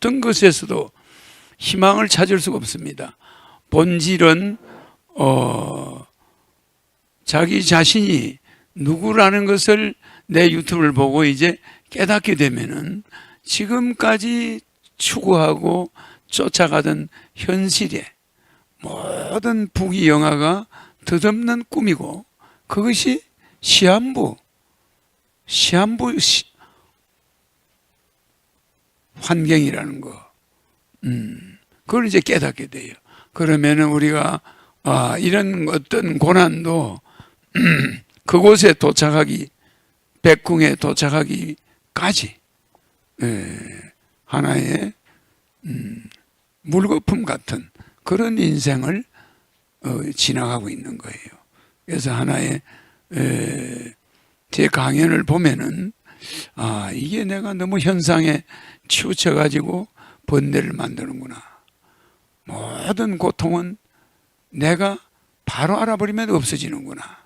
어떤 것에서도 희망을 찾을 수가 없습니다. 본질은 자기 자신이 누구라는 것을 내 유튜브를 보고 이제 깨닫게 되면은 지금까지 추구하고 쫓아가던 현실에 모든 부귀영화가 덧없는 꿈이고, 그것이 시한부 환경이라는 거. 그걸 이제 깨닫게 돼요. 그러면은 우리가 이런 어떤 고난도 그곳에 도착하기, 백궁에 도착하기까지 하나의 물거품 같은 그런 인생을 지나가고 있는 거예요. 그래서 하나의 제 강연을 보면은 이게 내가 너무 현상에 치우쳐가지고 번뇌를 만드는구나. 모든 고통은 내가 바로 알아버리면 없어지는구나.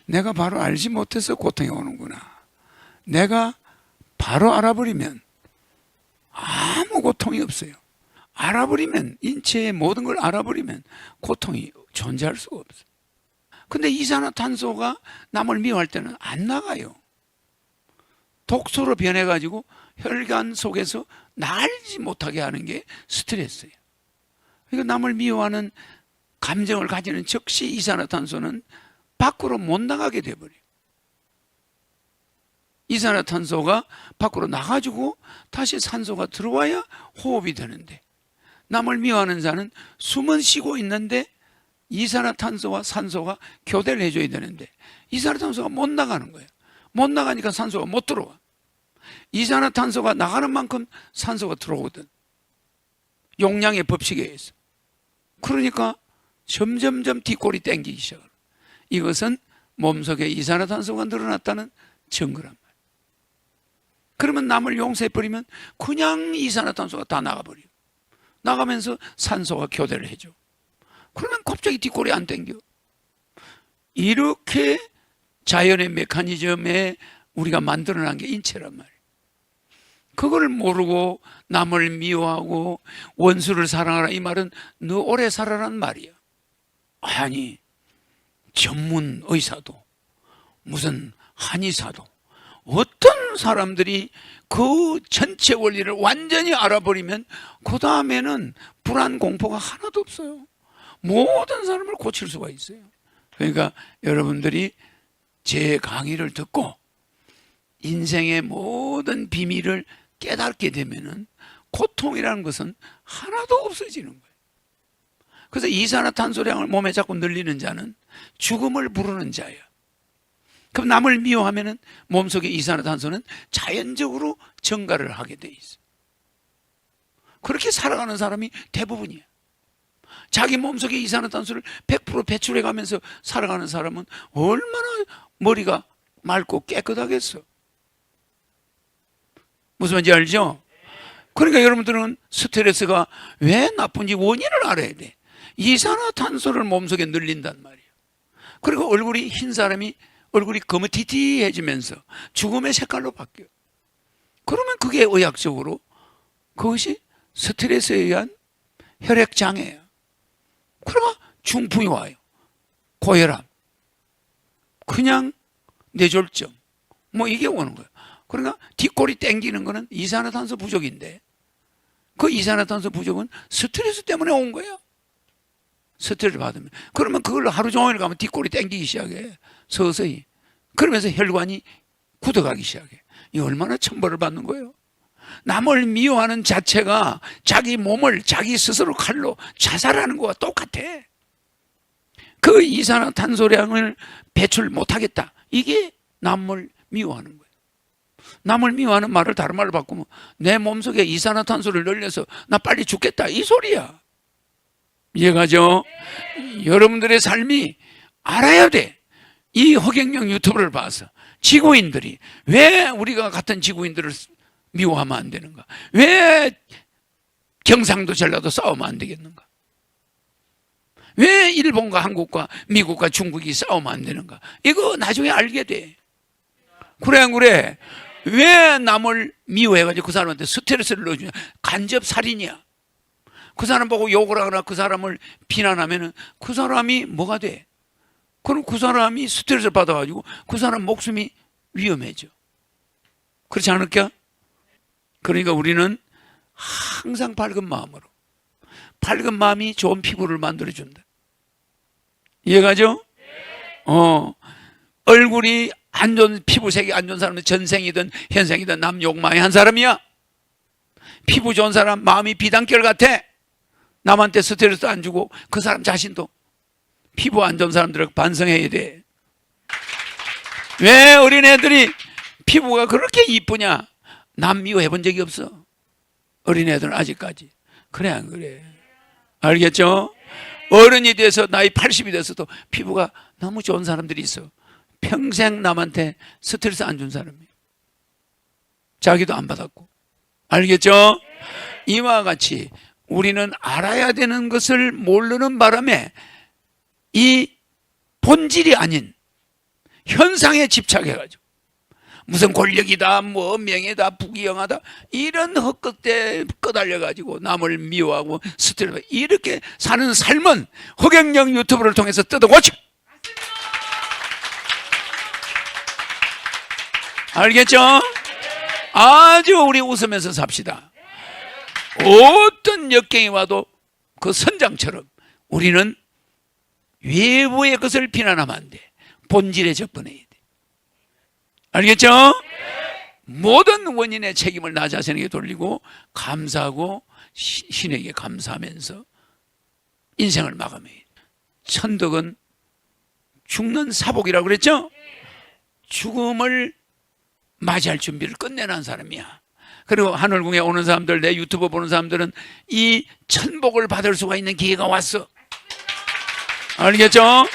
내가 바로 알지 못해서 고통이 오는구나. 내가 바로 알아버리면 아무 고통이 없어요. 알아버리면, 인체의 모든 걸 알아버리면 고통이 존재할 수가 없어요. 근데 이산화탄소가 남을 미워할 때는 안 나가요. 독소로 변해가지고 혈관 속에서 나가지 못하게 하는 게 스트레스예요. 그러니까 남을 미워하는 감정을 가지는 즉시 이산화탄소는 밖으로 못 나가게 돼버려요. 이산화탄소가 밖으로 나가지고 다시 산소가 들어와야 호흡이 되는데, 남을 미워하는 자는 숨은 쉬고 있는데 이산화탄소와 산소가 교대를 해줘야 되는데 이산화탄소가 못 나가는 거예요. 못 나가니까 산소가 못 들어와. 이산화탄소가 나가는 만큼 산소가 들어오거든. 용량의 법칙에 의해서. 그러니까 점점점 뒷골이 땡기기 시작해요. 이것은 몸속에 이산화탄소가 늘어났다는 증거란 말이에요. 그러면 남을 용서해버리면 그냥 이산화탄소가 다 나가버려요. 나가면서 산소가 교대를 해줘. 그러면 갑자기 뒷골이 안 땡겨. 이렇게 자연의 메커니즘에 우리가 만들어낸 게 인체란 말이에요. 그걸 모르고 남을 미워하고 원수를 사랑하라, 이 말은 너 오래 살아란 말이야. 아니, 전문 의사도 무슨 한의사도 어떤 사람들이 그 전체 원리를 완전히 알아버리면 그 다음에는 불안 공포가 하나도 없어요. 모든 사람을 고칠 수가 있어요. 그러니까 여러분들이 제 강의를 듣고 인생의 모든 비밀을 깨닫게 되면은 고통이라는 것은 하나도 없어지는 거예요. 그래서 이산화탄소량을 몸에 자꾸 늘리는 자는 죽음을 부르는 자예요. 그럼 남을 미워하면은 몸속의 이산화탄소는 자연적으로 증가를 하게 돼 있어요. 그렇게 살아가는 사람이 대부분이에요. 자기 몸속의 이산화탄소를 100% 배출해 가면서 살아가는 사람은 얼마나 머리가 맑고 깨끗하겠어. 무슨 말인지 알죠? 그러니까 여러분들은 스트레스가 왜 나쁜지 원인을 알아야 돼. 이산화탄소를 몸속에 늘린단 말이에요. 그리고 얼굴이 흰 사람이 얼굴이 거무튀튀해지면서 죽음의 색깔로 바뀌어요. 그러면 그게 의학적으로 그것이 스트레스에 의한 혈액장애예요. 그러면 중풍이 와요. 고혈압, 그냥 뇌졸중, 뭐 이게 오는 거예요. 그러니까 뒷골이 땡기는 거는 이산화탄소 부족인데, 그 이산화탄소 부족은 스트레스 때문에 온 거예요. 스트레스를 받으면. 그러면 그걸 하루 종일 가면 뒷골이 땡기기 시작해. 서서히. 그러면서 혈관이 굳어가기 시작해. 이 얼마나 천벌을 받는 거예요. 남을 미워하는 자체가 자기 몸을 자기 스스로 칼로 자살하는 거와 똑같아. 그 이산화탄소량을 배출 못하겠다. 이게 남을 미워하는 거예요. 남을 미워하는 말을 다른 말로 바꾸면 내 몸속에 이산화탄소를 늘려서 나 빨리 죽겠다, 이 소리야. 이해가죠? 여러분들의 삶이 알아야 돼. 이 허경영 유튜브를 봐서 지구인들이 왜 우리가 같은 지구인들을 미워하면 안 되는가? 왜 경상도 전라도 싸우면 안 되겠는가? 왜 일본과 한국과 미국과 중국이 싸우면 안 되는가? 이거 나중에 알게 돼. 그래 안 그래? 왜 남을 미워해가지고 그 사람한테 스트레스를 넣어주냐? 간접 살인이야. 그 사람 보고 욕을 하거나 그 사람을 비난하면은 그 사람이 뭐가 돼? 그럼 그 사람이 스트레스를 받아가지고 그 사람 목숨이 위험해져. 그렇지 않을까? 그러니까 우리는 항상 밝은 마음으로, 밝은 마음이 좋은 피부를 만들어준다. 이해가죠? 얼굴이 안 좋은, 피부색이 안 좋은 사람은 전생이든 현생이든 남 욕 많이 한 사람이야. 피부 좋은 사람 마음이 비단결 같아. 남한테 스트레스 안 주고 그 사람 자신도 피부 안 좋은 사람들을 반성해야 돼. 왜 어린애들이 피부가 그렇게 이쁘냐? 남 미워해 본 적이 없어. 어린애들은 아직까지. 그래 안 그래? 알겠죠? 어른이 돼서 나이 80이 돼서도 피부가 너무 좋은 사람들이 있어. 평생 남한테 스트레스 안 준 사람이에요. 자기도 안 받았고. 알겠죠? 이와 같이 우리는 알아야 되는 것을 모르는 바람에 이 본질이 아닌 현상에 집착해가지고 무슨 권력이다, 뭐 명예다, 부귀영하다 이런 헛것에 끄달려가지고 남을 미워하고 스트레스 이렇게 사는 삶은 허경영 유튜브를 통해서 뜯어고쳐. 알겠죠? 아주 우리 웃으면서 삽시다. 어떤 역경이 와도 그 선장처럼 우리는 외부의 것을 비난하면 안 돼. 본질에 접근해야 돼. 알겠죠? 모든 원인의 책임을 나 자신에게 돌리고 감사하고 신에게 감사하면서 인생을 마감해야 돼. 천덕은 죽는 사복이라고 그랬죠? 죽음을 맞이할 준비를 끝내는 사람이야. 그리고 하늘궁에 오는 사람들, 내 유튜브 보는 사람들은 이 천복을 받을 수가 있는 기회가 왔어. 알겠죠?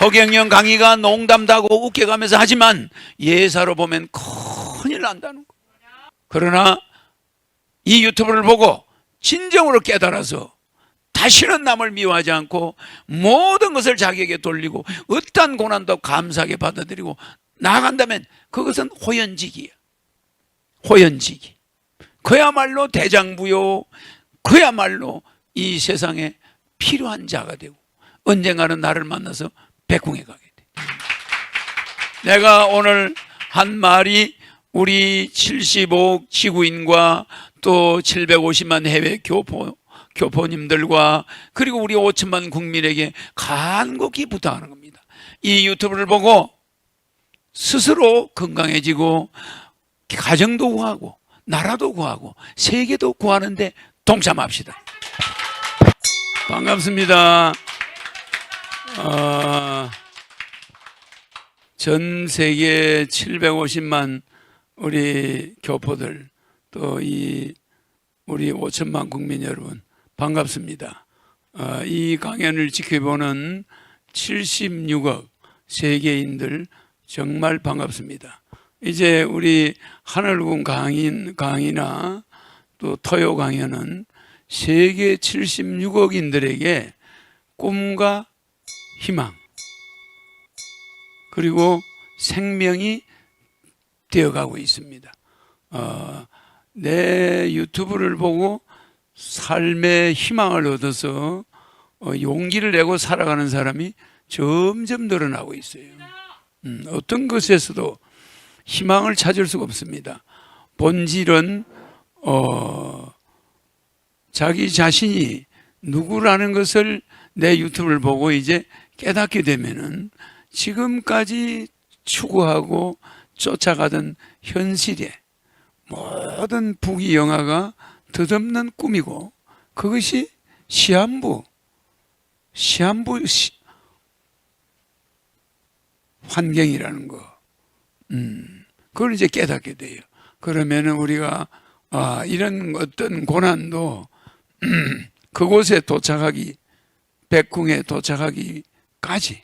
허경영 강의가 농담도 하고 웃겨가면서 하지만 예사로 보면 큰일 난다는 거. 그러나 이 유튜브를 보고 진정으로 깨달아서 다시는 남을 미워하지 않고 모든 것을 자기에게 돌리고 어떠한 고난도 감사하게 받아들이고 나아간다면 그것은 호연지기야. 호연지기. 그야말로 대장부요. 그야말로 이 세상에 필요한 자가 되고 언젠가는 나를 만나서 백궁에 가게 돼. 내가 오늘 한 말이 우리 75억 지구인과 또 750만 해외 교포님들과 그리고 우리 5천만 국민에게 간곡히 부탁하는 겁니다. 이 유튜브를 보고 스스로 건강해지고 가정도 구하고 나라도 구하고 세계도 구하는데 동참합시다. 반갑습니다. 전 세계 750만 우리 교포들 또 우리 5천만 국민 여러분 반갑습니다. 이 강연을 지켜보는 76억 세계인들 정말 반갑습니다. 이제 우리 하늘궁 강의나 또 토요 강연은 세계 76억인들에게 꿈과 희망 그리고 생명이 되어가고 있습니다. 내 유튜브를 보고 삶의 희망을 얻어서 용기를 내고 살아가는 사람이 점점 늘어나고 있어요. 어떤 것에서도 희망을 찾을 수가 없습니다. 본질은 자기 자신이 누구라는 것을 내 유튜브를 보고 이제 깨닫게 되면은 지금까지 추구하고 쫓아가던 현실에 모든 부귀영화가 덧없는 꿈이고 그것이 시한부 환경이라는 거. 그걸 이제 깨닫게 돼요. 그러면은 우리가 이런 어떤 고난도 그곳에 도착하기 백궁에 도착하기까지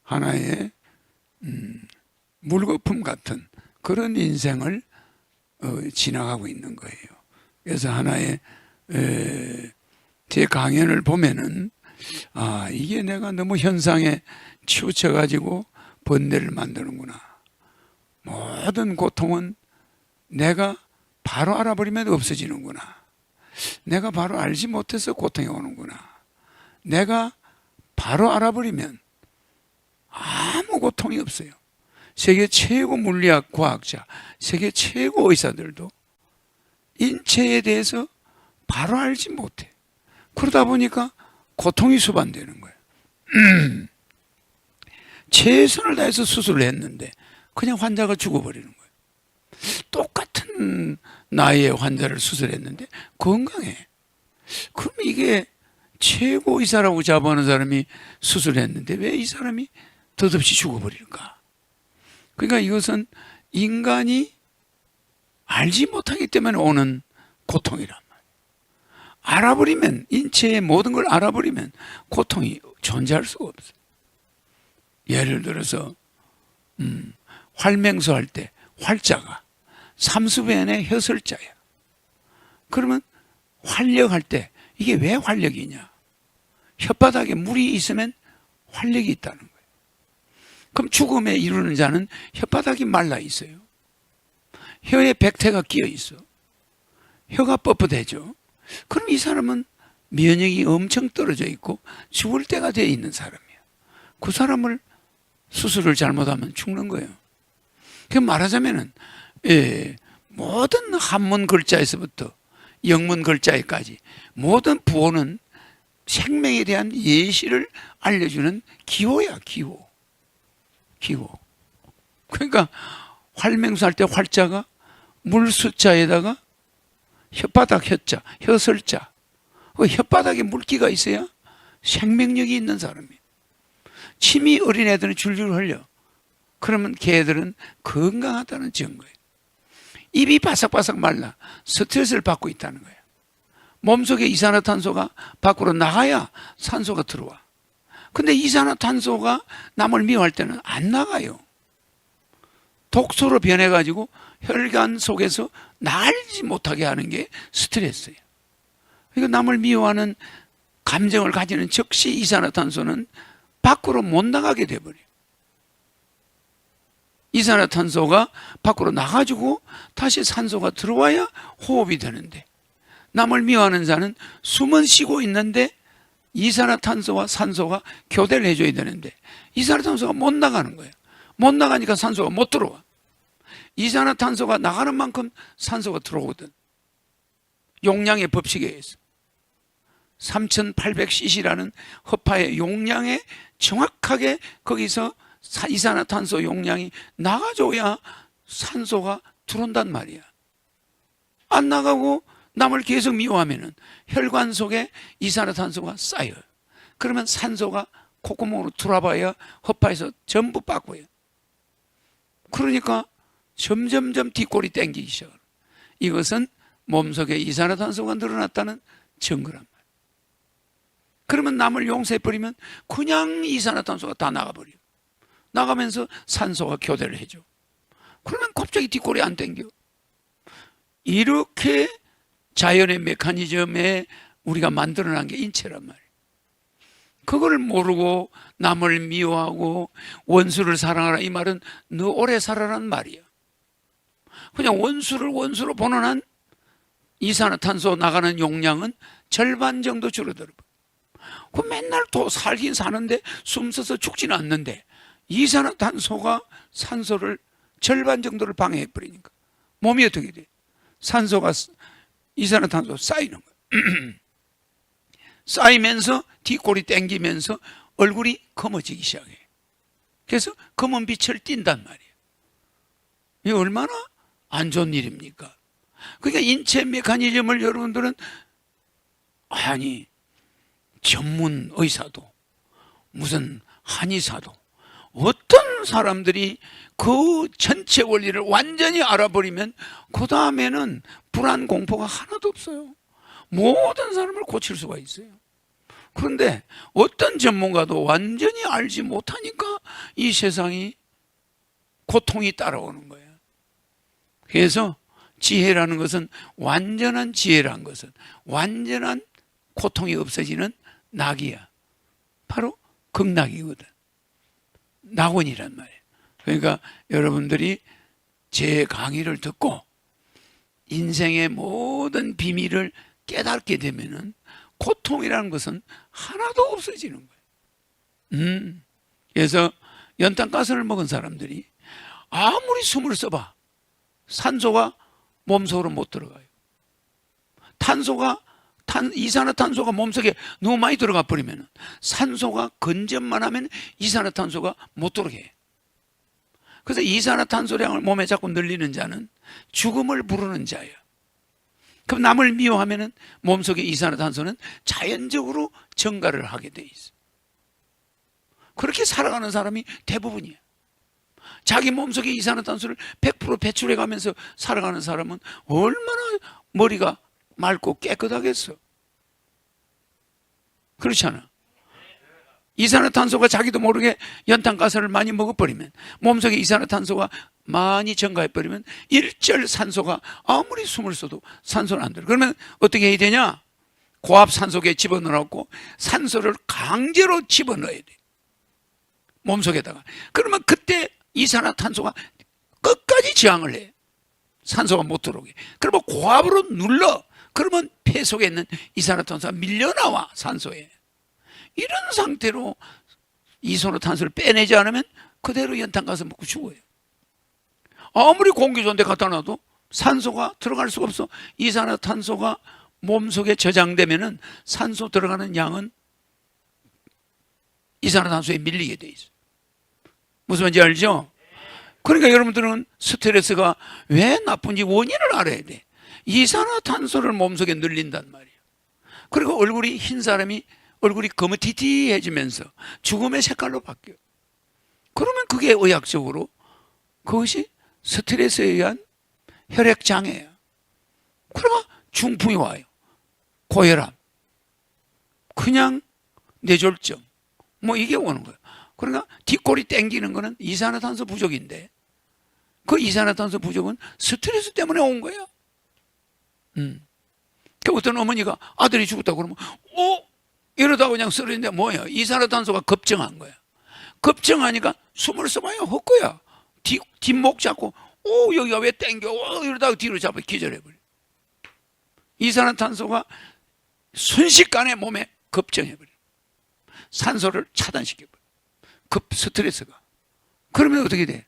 하나의 물거품 같은 그런 인생을 지나가고 있는 거예요. 그래서 하나의 제 강연을 보면은 이게 내가 너무 현상에 치우쳐가지고 번뇌를 만드는구나. 모든 고통은 내가 바로 알아버리면 없어지는구나. 내가 바로 알지 못해서 고통이 오는구나. 내가 바로 알아버리면 아무 고통이 없어요. 세계 최고 물리학 과학자, 세계 최고 의사들도 인체에 대해서 바로 알지 못해. 그러다 보니까 고통이 수반되는 거예요. 최선을 다해서 수술을 했는데 그냥 환자가 죽어버리는 거예요. 똑같은 나이의 환자를 수술했는데 건강해. 그럼 이게 최고 의사라고 자부하는 사람이 수술했는데 왜 이 사람이 덧없이 죽어버릴까? 그러니까 이것은 인간이 알지 못하기 때문에 오는 고통이란 말이에요. 알아버리면, 인체의 모든 걸 알아버리면 고통이 존재할 수가 없어요. 예를 들어서 활맹수 할 때 활자가 삼수변의 혀설자야. 그러면 활력할 때 이게 왜 활력이냐? 혓바닥에 물이 있으면 활력이 있다는 거예요. 그럼 죽음에 이르는 자는 혓바닥이 말라 있어요. 혀에 백태가 끼어 있어. 혀가 뻣뻣해져. 그럼 이 사람은 면역이 엄청 떨어져 있고 죽을 때가 돼 있는 사람이야. 그 사람을 수술을 잘못하면 죽는 거예요. 그 말하자면은 모든 한문 글자에서부터 영문 글자에까지 모든 부호는 생명에 대한 예시를 알려주는 기호야, 기호. 기호. 그러니까 활맹수 할 때 활자가 물숫자에다가 혓바닥 혀자, 혀설자. 혓바닥에 물기가 있어야 생명력이 있는 사람이에요. 침이 어린애들은 줄줄 흘려. 그러면 걔들은 건강하다는 증거예요. 입이 바삭바삭 말라 스트레스를 받고 있다는 거예요. 몸속에 이산화탄소가 밖으로 나가야 산소가 들어와. 근데 이산화탄소가 남을 미워할 때는 안 나가요. 독소로 변해가지고 혈관 속에서 나가지 못하게 하는 게 스트레스예요. 그러니까 남을 미워하는 감정을 가지는 즉시 이산화탄소는 밖으로 못 나가게 돼버려요. 이산화탄소가 밖으로 나가지고 다시 산소가 들어와야 호흡이 되는데, 남을 미워하는 자는 숨은 쉬고 있는데 이산화탄소와 산소가 교대를 해줘야 되는데 이산화탄소가 못 나가는 거예요. 못 나가니까 산소가 못 들어와. 이산화탄소가 나가는 만큼 산소가 들어오거든. 용량의 법칙에 의해서 3800cc라는 허파의 용량에 정확하게 거기서 이산화탄소 용량이 나가줘야 산소가 들어온단 말이야. 안 나가고 남을 계속 미워하면은 혈관 속에 이산화탄소가 쌓여요. 그러면 산소가 콧구멍으로 들어와봐야 허파에서 전부 빠고요. 그러니까 점점점 뒷골이 땡기기 시작해요. 이것은 몸속에 이산화탄소가 늘어났다는 증거란 말이에요. 그러면 남을 용서해버리면 그냥 이산화탄소가 다 나가버려요. 나가면서 산소가 교대를 해줘. 그러면 갑자기 뒷골이 안 땡겨. 이렇게 자연의 메커니즘에 우리가 만들어낸 게 인체란 말이에요. 그걸 모르고 남을 미워하고 원수를 사랑하라, 이 말은 너 오래 살아란 말이야. 그냥 원수를 원수로 보는 한 이산화탄소 나가는 용량은 절반 정도 줄어들어. 그 맨날 또 살긴 사는데 숨쉬어서 죽지는 않는데 이산화탄소가 산소를 절반 정도를 방해해버리니까 몸이 어떻게 돼? 산소가 이산화탄소 쌓이는 거예요. 쌓이면서 뒷골이 땡기면서 얼굴이 검어지기 시작해. 그래서 검은 빛을 띈단 말이에요. 이게 얼마나 안 좋은 일입니까? 그러니까 인체 메커니즘을 여러분들은 아니 전문 의사도 무슨 한의사도 어떤 사람들이 그 전체 원리를 완전히 알아버리면 그 다음에는 불안 공포가 하나도 없어요. 모든 사람을 고칠 수가 있어요. 그런데 어떤 전문가도 완전히 알지 못하니까 이 세상이 고통이 따라오는 거예요. 그래서 지혜라는 것은, 완전한 지혜라는 것은 완전한 고통이 없어지는 낙이야. 바로 극락이거든. 낙원이란 말이에요. 그러니까 여러분들이 제 강의를 듣고 인생의 모든 비밀을 깨닫게 되면은 고통이라는 것은 하나도 없어지는 거예요. 그래서 연탄가스를 먹은 사람들이 아무리 숨을 써봐 산소가 몸속으로 못 들어가요. 이산화탄소가 몸속에 너무 많이 들어가 버리면 산소가 건전만 하면 이산화탄소가 못 들어게 해요. 그래서 이산화탄소량을 몸에 자꾸 늘리는 자는 죽음을 부르는 자예요. 그럼 남을 미워하면 몸속의 이산화탄소는 자연적으로 증가를 하게 돼 있어요. 그렇게 살아가는 사람이 대부분이에요. 자기 몸속의 이산화탄소를 100% 배출해 가면서 살아가는 사람은 얼마나 머리가 맑고 깨끗하겠어. 그렇지 않아? 이산화탄소가 자기도 모르게 연탄가스를 많이 먹어버리면 몸속에 이산화탄소가 많이 증가해버리면 일절 산소가 아무리 숨을 쉬어도 산소는 안 들어. 그러면 어떻게 해야 되냐? 고압산소기에 집어넣어놓고 산소를 강제로 집어넣어야 돼. 몸속에다가. 그러면 그때 이산화탄소가 끝까지 저항을 해. 산소가 못 들어오게. 그러면 고압으로 눌러. 그러면 폐 속에 있는 이산화탄소가 밀려나와 산소에. 이런 상태로 이산화탄소를 빼내지 않으면 그대로 연탄가스 먹고 죽어요. 아무리 공기 좋은 데 갖다 놔도 산소가 들어갈 수가 없어. 이산화탄소가 몸속에 저장되면은 산소 들어가는 양은 이산화탄소에 밀리게 돼 있어. 무슨 말인지 알죠? 그러니까 여러분들은 스트레스가 왜 나쁜지 원인을 알아야 돼. 이산화탄소를 몸속에 늘린단 말이에요. 그리고 얼굴이 흰 사람이 얼굴이 거무튀튀해지면서 죽음의 색깔로 바뀌어요. 그러면 그게 의학적으로 그것이 스트레스에 의한 혈액장애예요. 그러면 중풍이 와요. 고혈압, 그냥 뇌졸중, 뭐 이게 오는 거예요. 그러니까 뒷골이 땡기는 거는 이산화탄소 부족인데 그 이산화탄소 부족은 스트레스 때문에 온 거예요. 그 어떤 어머니가 아들이 죽었다고 그러면 이러다가 그냥 쓰러지는데 뭐예요? 이산화탄소가 급증한 거야. 급증하니까 숨을 쉬어봐야 헛거야. 뒷목 잡고 여기가 왜 땡겨? 이러다가 뒤로 잡아 기절해버려. 이산화탄소가 순식간에 몸에 급증해버려. 산소를 차단시켜버려. 급 스트레스가. 그러면 어떻게 돼?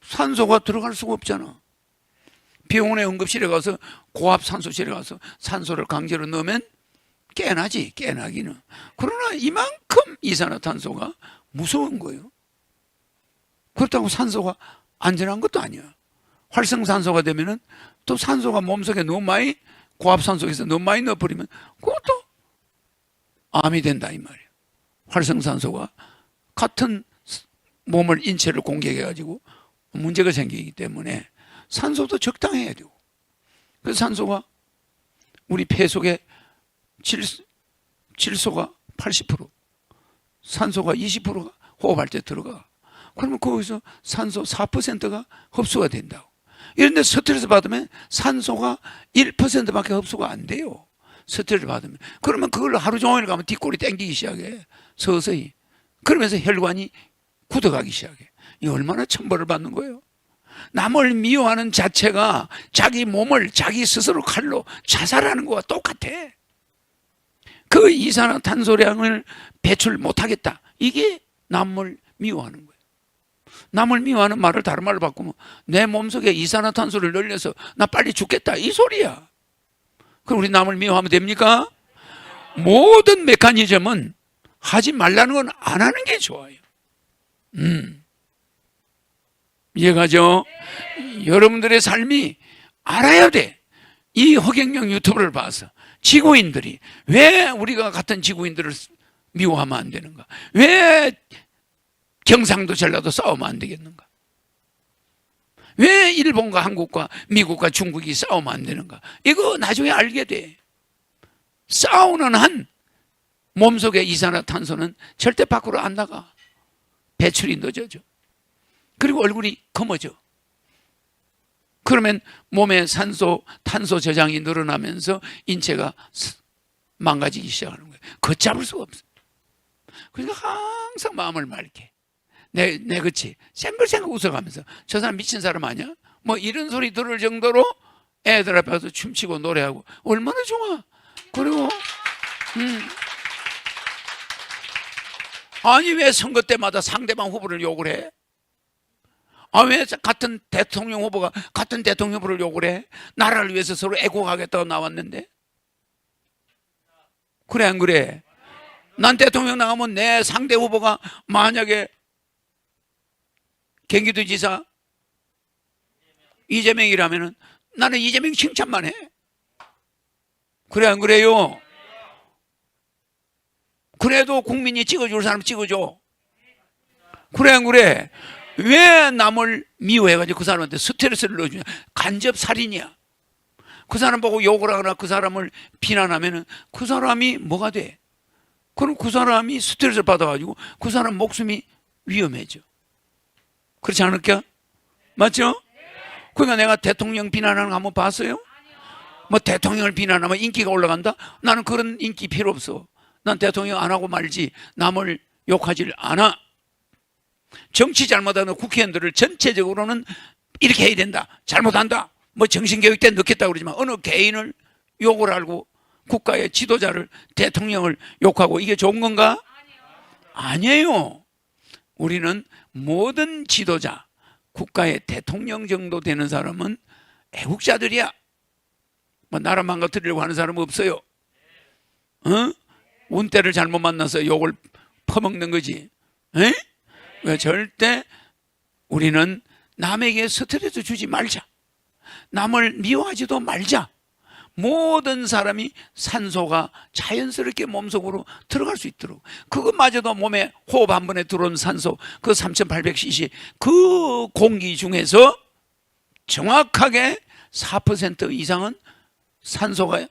산소가 들어갈 수가 없잖아. 병원의 응급실에 가서 고압산소실에 가서 산소를 강제로 넣으면 깨나지, 깨나기는. 그러나 이만큼 이산화탄소가 무서운 거예요. 그렇다고 산소가 안전한 것도 아니야. 활성산소가 되면은 또 산소가 몸속에 너무 많이 고압산소에서 너무 많이 넣어버리면 그것도 암이 된다 이 말이에요. 활성산소가 같은 몸을 인체를 공격해가지고 문제가 생기기 때문에 산소도 적당해야 되고. 그래서 산소가 우리 폐 속에 질소가 80%, 산소가 20%가 호흡할 때 들어가. 그러면 거기서 산소 4%가 흡수가 된다고. 이런데 스트레스 받으면 산소가 1%밖에 흡수가 안 돼요. 스트레스 받으면. 그러면 그걸로 하루 종일 가면 뒷골이 땡기기 시작해. 서서히. 그러면서 혈관이 굳어가기 시작해. 이 얼마나 천벌을 받는 거예요. 남을 미워하는 자체가 자기 몸을 자기 스스로 칼로 자살하는 거와 똑같아. 그 이산화탄소량을 배출 못하겠다. 이게 남을 미워하는 거예요. 남을 미워하는 말을 다른 말로 바꾸면 내 몸속에 이산화탄소를 늘려서 나 빨리 죽겠다 이 소리야. 그럼 우리 남을 미워하면 됩니까? 모든 메커니즘은 하지 말라는 건 안 하는 게 좋아요. 이해가죠? 여러분들의 삶이 알아야 돼. 이 허경영 유튜브를 봐서 지구인들이 왜 우리가 같은 지구인들을 미워하면 안 되는가? 왜 경상도 전라도 싸우면 안 되겠는가? 왜 일본과 한국과 미국과 중국이 싸우면 안 되는가? 이거 나중에 알게 돼. 싸우는 한 몸속의 이산화탄소는 절대 밖으로 안 나가. 배출이 늦어져. 그리고 얼굴이 검어져. 그러면 몸에 탄소 저장이 늘어나면서 인체가 망가지기 시작하는 거예요. 걷잡을 수가 없어요. 그러니까 항상 마음을 맑게 그치 생글생글 웃어가면서 저 사람 미친 사람 아니야? 뭐 이런 소리 들을 정도로 애들 앞에 가서 춤추고 노래하고 얼마나 좋아. 그리고 아니 왜 선거 때마다 상대방 후보를 욕을 해? 왜 같은 대통령 후보가 같은 대통령 후보를 욕을 해? 나라를 위해서 서로 애국하겠다고 나왔는데. 그래 안 그래? 난 대통령 나가면 내 상대 후보가 만약에 경기도지사 이재명이라면은 나는 이재명 칭찬만 해. 그래 안 그래요? 그래도 국민이 찍어줄 사람 찍어줘. 그래 안 그래? 왜 남을 미워해가지고 그 사람한테 스트레스를 넣어주냐? 간접 살인이야. 그 사람 보고 욕을 하거나 그 사람을 비난하면은 그 사람이 뭐가 돼? 그럼 그 사람이 스트레스를 받아가지고 그 사람 목숨이 위험해져. 그렇지 않을까? 맞죠? 그러니까 내가 대통령 비난하는 거 한번 봤어요? 뭐 대통령을 비난하면 인기가 올라간다? 나는 그런 인기 필요 없어. 난 대통령 안 하고 말지 남을 욕하질 않아. 정치 잘못하는 국회의원들을 전체적으로는 이렇게 해야 된다. 잘못한다. 뭐 정신교육 때 넣겠다고 그러지만 어느 개인을 욕을 하고 국가의 지도자를 대통령을 욕하고 이게 좋은 건가? 아니에요. 우리는 모든 지도자, 국가의 대통령 정도 되는 사람은 애국자들이야. 뭐 나라 망가뜨리려고 하는 사람은 없어요. 운때를 잘못 만나서 욕을 퍼먹는 거지. 왜 절대 우리는 남에게 스트레스 주지 말자. 남을 미워하지도 말자. 모든 사람이 산소가 자연스럽게 몸속으로 들어갈 수 있도록 그것마저도 몸에 호흡 한 번에 들어온 산소 그 3800cc 그 공기 중에서 정확하게 4% 이상은 산소가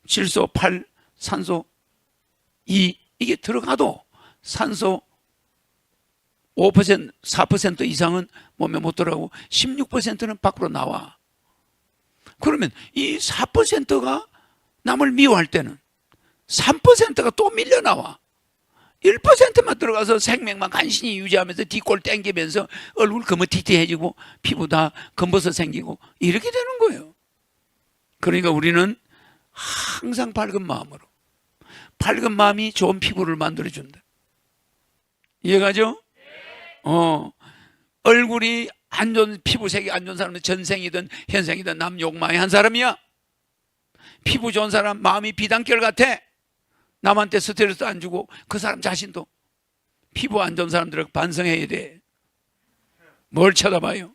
질소 8, 산소 2 이게 들어가도 산소 5%, 4% 이상은 몸에 못 들어가고 16%는 밖으로 나와. 그러면 이 4%가 남을 미워할 때는 3%가 또 밀려나와. 1%만 들어가서 생명만 간신히 유지하면서 뒷골 땡기면서 얼굴 거뭇티티해지고 피부 다 검버섯 생기고 이렇게 되는 거예요. 그러니까 우리는 항상 밝은 마음으로, 밝은 마음이 좋은 피부를 만들어준다. 이해가죠? 얼굴이 안 좋은, 피부색이 안 좋은 사람은 전생이든 현생이든 남 욕 많이 한 사람이야. 피부 좋은 사람 마음이 비단결 같아. 남한테 스트레스 안 주고 그 사람 자신도 피부 안 좋은 사람들은 반성해야 돼. 뭘 쳐다봐요?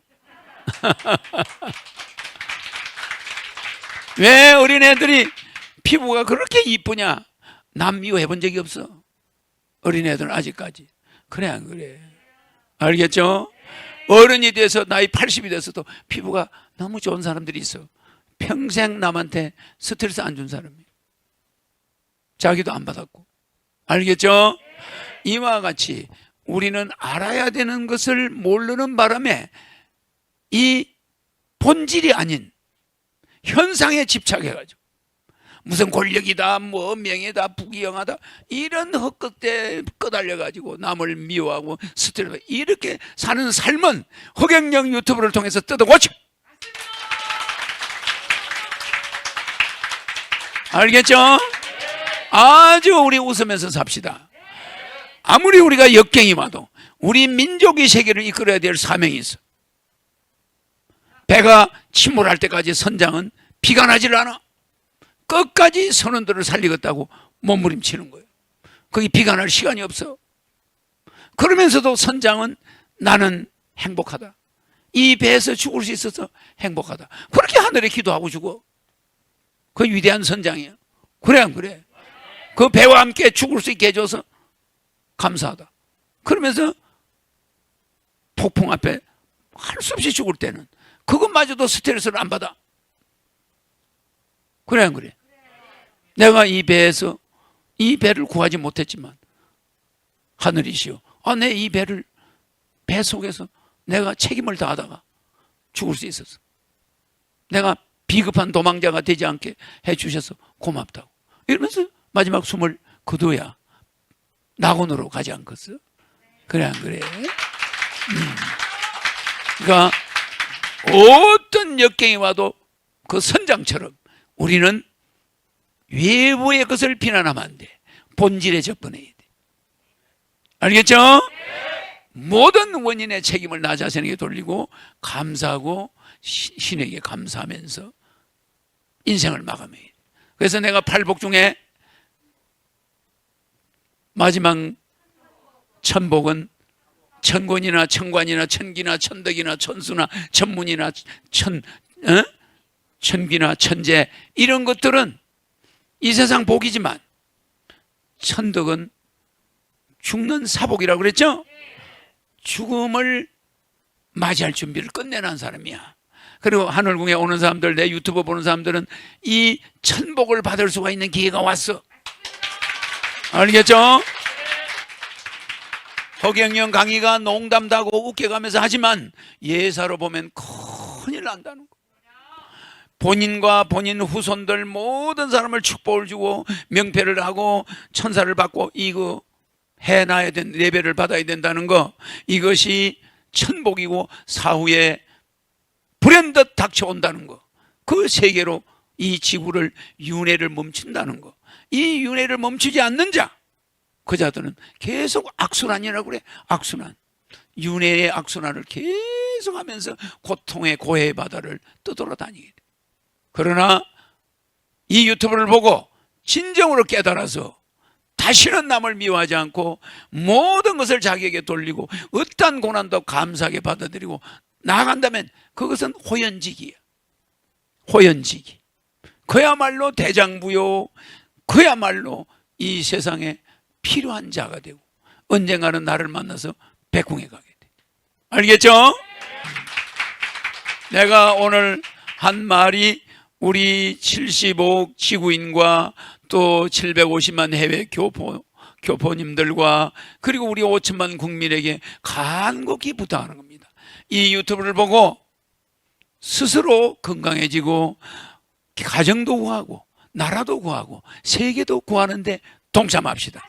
왜 어린애들이 피부가 그렇게 이쁘냐? 남 미워해 본 적이 없어. 어린애들은 아직까지. 그래 안 그래? 알겠죠? 어른이 돼서 나이 80이 돼서도 피부가 너무 좋은 사람들이 있어. 평생 남한테 스트레스 안 준 사람이에요. 자기도 안 받았고. 알겠죠? 이와 같이 우리는 알아야 되는 것을 모르는 바람에 이 본질이 아닌 현상에 집착해가지고 무슨 권력이다, 뭐 명예다, 부귀영하다 이런 헛것에 끄달려가지고 남을 미워하고 스트레스 이렇게 사는 삶은 허경영 유튜브를 통해서 뜯어고쳐. 알겠죠? 아주 우리 웃으면서 삽시다. 아무리 우리가 역경이 와도 우리 민족의 세계를 이끌어야 될 사명이 있어. 배가 침몰할 때까지 선장은 비가 나질 않아. 끝까지 선원들을 살리겠다고 몸부림치는 거예요. 거기 비가 날 시간이 없어. 그러면서도 선장은 나는 행복하다. 이 배에서 죽을 수 있어서 행복하다. 그렇게 하늘에 기도하고 죽어. 그 위대한 선장이야. 그래 안 그래? 그 배와 함께 죽을 수 있게 해줘서 감사하다. 그러면서 폭풍 앞에 할 수 없이 죽을 때는 그것마저도 스트레스를 안 받아. 그래 안 그래? 내가 이 배에서 이 배를 구하지 못했지만 하늘이시여, 내 이 배를 배 속에서 내가 책임을 다하다가 죽을 수 있었어. 내가 비급한 도망자가 되지 않게 해주셔서 고맙다고 이러면서 마지막 숨을 거둬야 낙원으로 가지 않겠어? 그래 안 그래? 그러니까 어떤 역경이 와도 그 선장처럼 우리는 외부의 것을 비난하면 안 돼. 본질에 접근해야 돼. 알겠죠? 모든 원인의 책임을 나 자신에게 돌리고 감사하고 신에게 감사하면서 인생을 마감해야 돼. 그래서 내가 팔복 중에 마지막 천복은 천권이나 천관이나 천기나 천덕이나 천수나 천문이나 천귀나 천재 이런 것들은 이 세상 복이지만 천덕은 죽는 사복이라고 그랬죠? 죽음을 맞이할 준비를 끝내는 사람이야. 그리고 하늘궁에 오는 사람들, 내 유튜브 보는 사람들은 이 천복을 받을 수가 있는 기회가 왔어. 알겠죠? 허경영 강의가 농담도 하고 웃겨가면서 하지만 예사로 보면 큰일 난다는 거. 본인과 본인 후손들 모든 사람을 축복을 주고 명패를 하고 천사를 받고 이거 해놔야 된 레벨을 받아야 된다는 거, 이것이 천복이고 사후에 불현듯 닥쳐온다는 거, 그 세계로 이 지구를 윤회를 멈춘다는 거. 이 윤회를 멈추지 않는 자, 그 자들은 계속 악순환이라고 그래. 악순환, 윤회의 악순환을 계속하면서 고통의 고해의 바다를 떠돌아다니게 돼. 그러나 이 유튜브를 보고 진정으로 깨달아서 다시는 남을 미워하지 않고 모든 것을 자기에게 돌리고 어떠한 고난도 감사하게 받아들이고 나아간다면 그것은 호연지기야. 호연지기. 그야말로 대장부요. 그야말로 이 세상에 필요한 자가 되고 언젠가는 나를 만나서 백궁에 가게 돼. 알겠죠? 내가 오늘 한 말이 우리 75억 지구인과 또 750만 해외 교포님들과 그리고 우리 5천만 국민에게 간곡히 부탁하는 겁니다. 이 유튜브를 보고 스스로 건강해지고 가정도 구하고 나라도 구하고 세계도 구하는데 동참합시다.